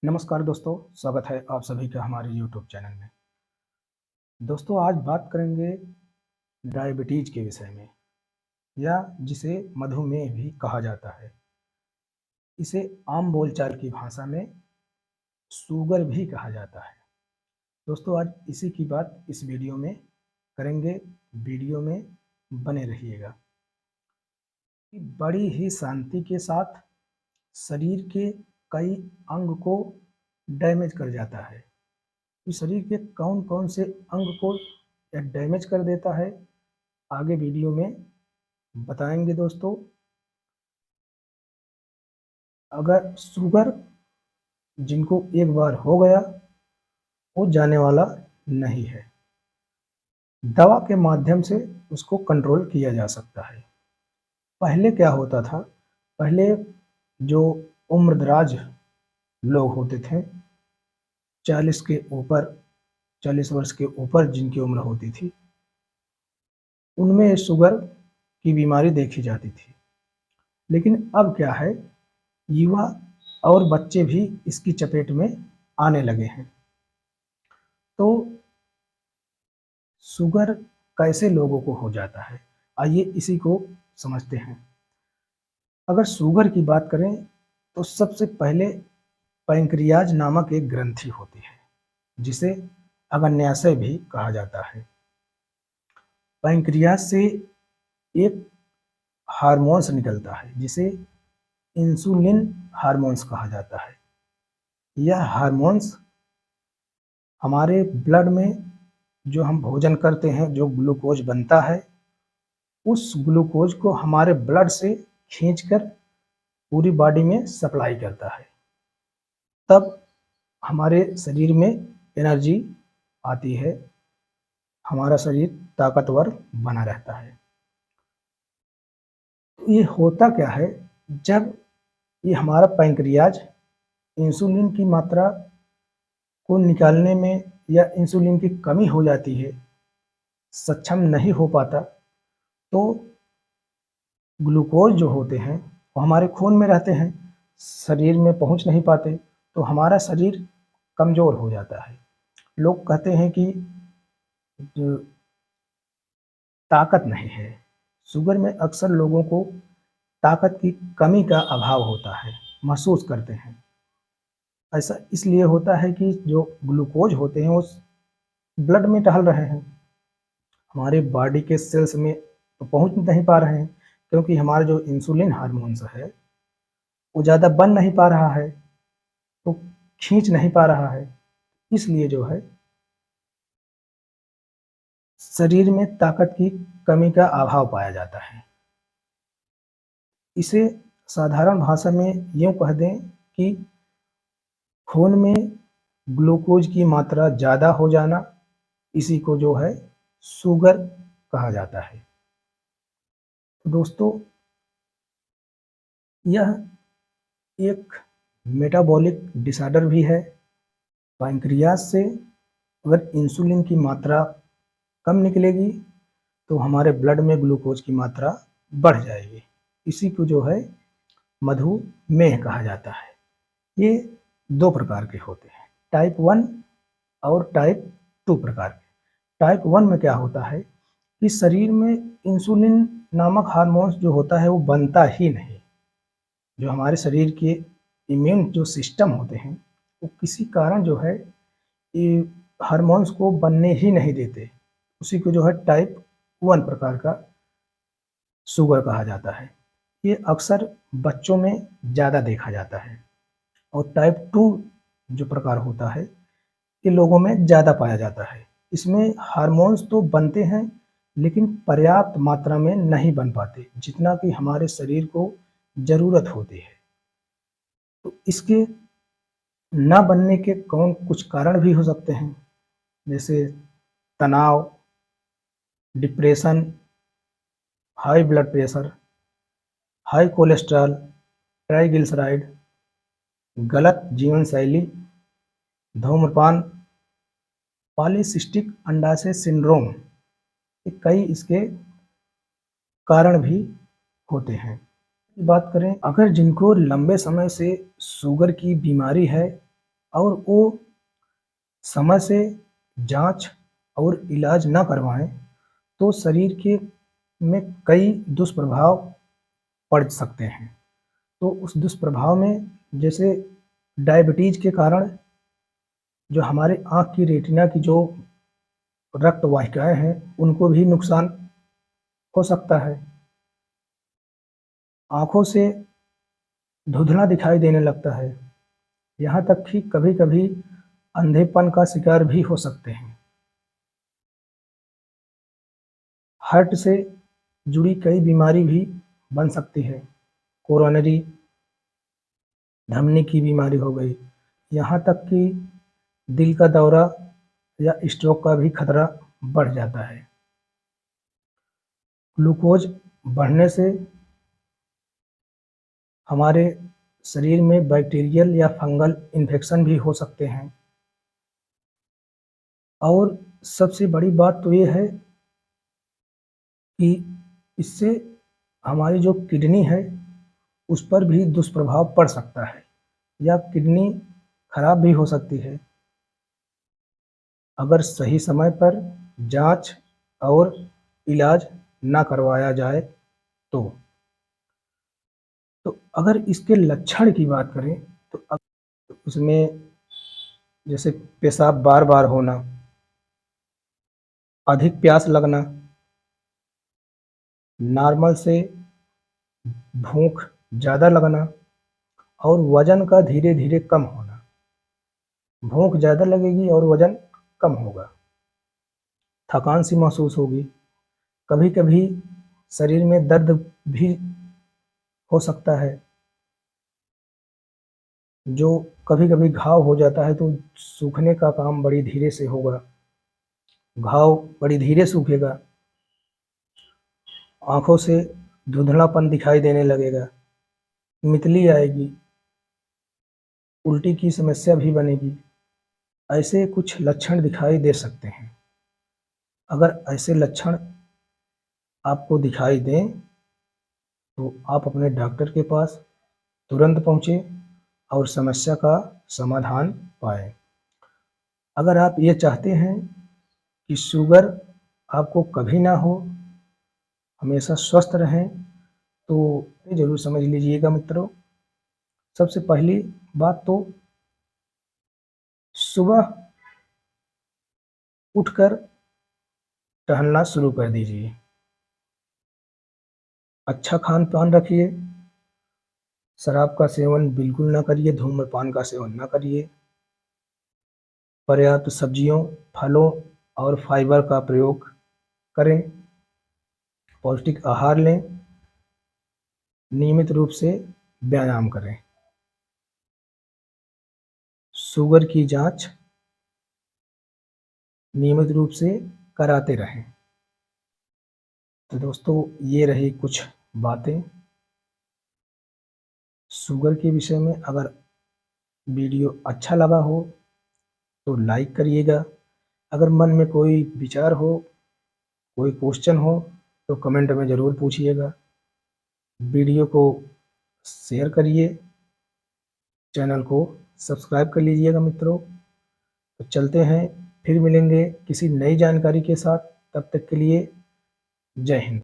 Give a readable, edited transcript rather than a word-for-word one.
नमस्कार दोस्तों, स्वागत है आप सभी का हमारे YouTube चैनल में। दोस्तों आज बात करेंगे डायबिटीज के विषय में या जिसे मधुमेह भी कहा जाता है। इसे आम बोलचाल की भाषा में शुगर भी कहा जाता है। दोस्तों आज इसी की बात इस वीडियो में करेंगे। वीडियो में बने रहिएगा। बड़ी ही शांति के साथ शरीर के कई अंग को डैमेज कर जाता है। इस शरीर के कौन कौन से अंग को डैमेज कर देता है आगे वीडियो में बताएंगे दोस्तों। अगर शुगर जिनको एक बार हो गया वो जाने वाला नहीं है, दवा के माध्यम से उसको कंट्रोल किया जा सकता है। पहले क्या होता था, पहले जो उम्रदराज लोग होते थे, 40 के ऊपर 40 वर्ष के ऊपर जिनकी उम्र होती थी, उनमें शुगर की बीमारी देखी जाती थी। लेकिन अब क्या है, युवा और बच्चे भी इसकी चपेट में आने लगे हैं। तो शुगर कैसे लोगों को हो जाता है, आइए इसी को समझते हैं। अगर शुगर की बात करें तो सबसे पहले पैंक्रियाज नामक एक ग्रंथि होती है जिसे अग्न्याशय भी कहा जाता है। पैंक्रियाज से एक हार्मोन्स निकलता है जिसे इंसुलिन हार्मोन्स कहा जाता है। यह हार्मोन्स हमारे ब्लड में जो हम भोजन करते हैं, जो ग्लूकोज बनता है, उस ग्लूकोज को हमारे ब्लड से खींचकर पूरी बॉडी में सप्लाई करता है। तब हमारे शरीर में एनर्जी आती है, हमारा शरीर ताकतवर बना रहता है। तो ये होता क्या है, जब ये हमारा पैंक्रियाज इंसुलिन की मात्रा को निकालने में या इंसुलिन की कमी हो जाती है, सक्षम नहीं हो पाता, तो ग्लूकोज जो होते हैं वो हमारे खून में रहते हैं, शरीर में पहुंच नहीं पाते, तो हमारा शरीर कमज़ोर हो जाता है। लोग कहते हैं कि जो ताकत नहीं है। शुगर में अक्सर लोगों को ताकत की कमी का अभाव होता है, महसूस करते हैं। ऐसा इसलिए होता है कि जो ग्लूकोज होते हैं वो ब्लड में टहल रहे हैं, हमारे बॉडी के सेल्स में तो पहुंच नहीं पा रहे हैं, क्योंकि हमारा जो इंसुलिन हार्मोन्स है वो ज़्यादा बन नहीं पा रहा है, तो खींच नहीं पा रहा है। इसलिए जो है शरीर में ताकत की कमी का अभाव पाया जाता है। इसे साधारण भाषा में यूँ कह दें कि खून में ग्लूकोज की मात्रा ज़्यादा हो जाना, इसी को जो है शुगर कहा जाता है। तो दोस्तों यह एक मेटाबॉलिक डिसऑर्डर भी है। पैंक्रियाज से अगर इंसुलिन की मात्रा कम निकलेगी तो हमारे ब्लड में ग्लूकोज की मात्रा बढ़ जाएगी। इसी को जो है मधुमेह कहा जाता है। ये दो प्रकार के होते हैं, टाइप 1 और टाइप 2 प्रकार के। टाइप 1 में क्या होता है कि शरीर में इंसुलिन नामक हार्मोन्स जो होता है वो बनता ही नहीं। जो हमारे शरीर के इम्यून जो सिस्टम होते हैं वो किसी कारण जो है ये हार्मोन्स को बनने ही नहीं देते। उसी को जो है टाइप 1 प्रकार का शुगर कहा जाता है। ये अक्सर बच्चों में ज़्यादा देखा जाता है। और टाइप 2 जो प्रकार होता है ये लोगों में ज़्यादा पाया जाता है। इसमें हार्मोन्स तो बनते हैं लेकिन पर्याप्त मात्रा में नहीं बन पाते, जितना कि हमारे शरीर को ज़रूरत होती है। तो इसके ना बनने के कुछ कारण भी हो सकते हैं, जैसे तनाव, depression, high blood pressure, high cholesterol, triglyceride, गलत जीवन शैली, धूम्रपान, पॉलीसिस्टिक अंडाशय सिंड्रोम, ये कई इसके कारण भी होते हैं। बात करें अगर जिनको लंबे समय से शुगर की बीमारी है और वो समय से जांच और इलाज ना करवाएं तो शरीर के में कई दुष्प्रभाव पड़ सकते हैं। तो उस दुष्प्रभाव में जैसे डायबिटीज के कारण जो हमारे आँख की रेटिना की जो रक्त वाहिकाएं हैं उनको भी नुकसान हो सकता है। आँखों से धुंधला दिखाई देने लगता है, यहाँ तक कि कभी-कभी अंधेपन का शिकार भी हो सकते हैं। हार्ट से जुड़ी कई बीमारी भी बन सकती है, कोरोनरी धमनी की बीमारी हो गई, यहाँ तक कि दिल का दौरा या स्ट्रोक का भी खतरा बढ़ जाता है। ग्लूकोज बढ़ने से हमारे शरीर में बैक्टीरियल या फंगल इन्फेक्शन भी हो सकते हैं। और सबसे बड़ी बात तो ये है कि इससे हमारी जो किडनी है उस पर भी दुष्प्रभाव पड़ सकता है या किडनी खराब भी हो सकती है अगर सही समय पर जांच और इलाज ना करवाया जाए तो। अगर इसके लक्षण की बात करें तो उसमें जैसे पेशाब बार-बार होना, अधिक प्यास लगना, नॉर्मल से भूख ज़्यादा लगना और वज़न का धीरे-धीरे कम होना। भूख ज़्यादा लगेगी और वज़न कम होगा। थकान सी महसूस होगी। कभी-कभी शरीर में दर्द भी हो सकता है। जो कभी-कभी घाव हो जाता है तो सूखने का काम बड़ी धीरे से होगा। घाव बड़ी धीरे सूखेगा। आँखों से धुंधलापन दिखाई देने लगेगा। मितली आएगी। उल्टी की समस्या भी बनेगी। ऐसे कुछ लक्षण दिखाई दे सकते हैं। अगर ऐसे लक्षण आपको दिखाई दें तो आप अपने डॉक्टर के पास तुरंत पहुँचें और समस्या का समाधान पाएँ। अगर आप ये चाहते हैं कि शुगर आपको कभी ना हो, हमेशा स्वस्थ रहें, तो ये ज़रूर समझ लीजिएगा मित्रों। सबसे पहली बात तो सुबह उठकर टहलना शुरू कर दीजिए। अच्छा खान-पान रखिए। शराब का सेवन बिल्कुल ना करिए, धूम्रपान का सेवन ना करिए। पर्याप्त सब्जियों, फलों और फाइबर का प्रयोग करें। पौष्टिक आहार लें। नियमित रूप से व्यायाम करें। शुगर की जांच नियमित रूप से कराते रहें। तो दोस्तों ये रही कुछ बातें शुगर के विषय में। अगर वीडियो अच्छा लगा हो तो लाइक करिएगा। अगर मन में कोई विचार हो, कोई क्वेश्चन हो तो कमेंट में ज़रूर पूछिएगा। वीडियो को शेयर करिए। चैनल को सब्सक्राइब कर लीजिएगा मित्रों। तो चलते हैं, फिर मिलेंगे किसी नई जानकारी के साथ। तब तक के लिए जय हिंद।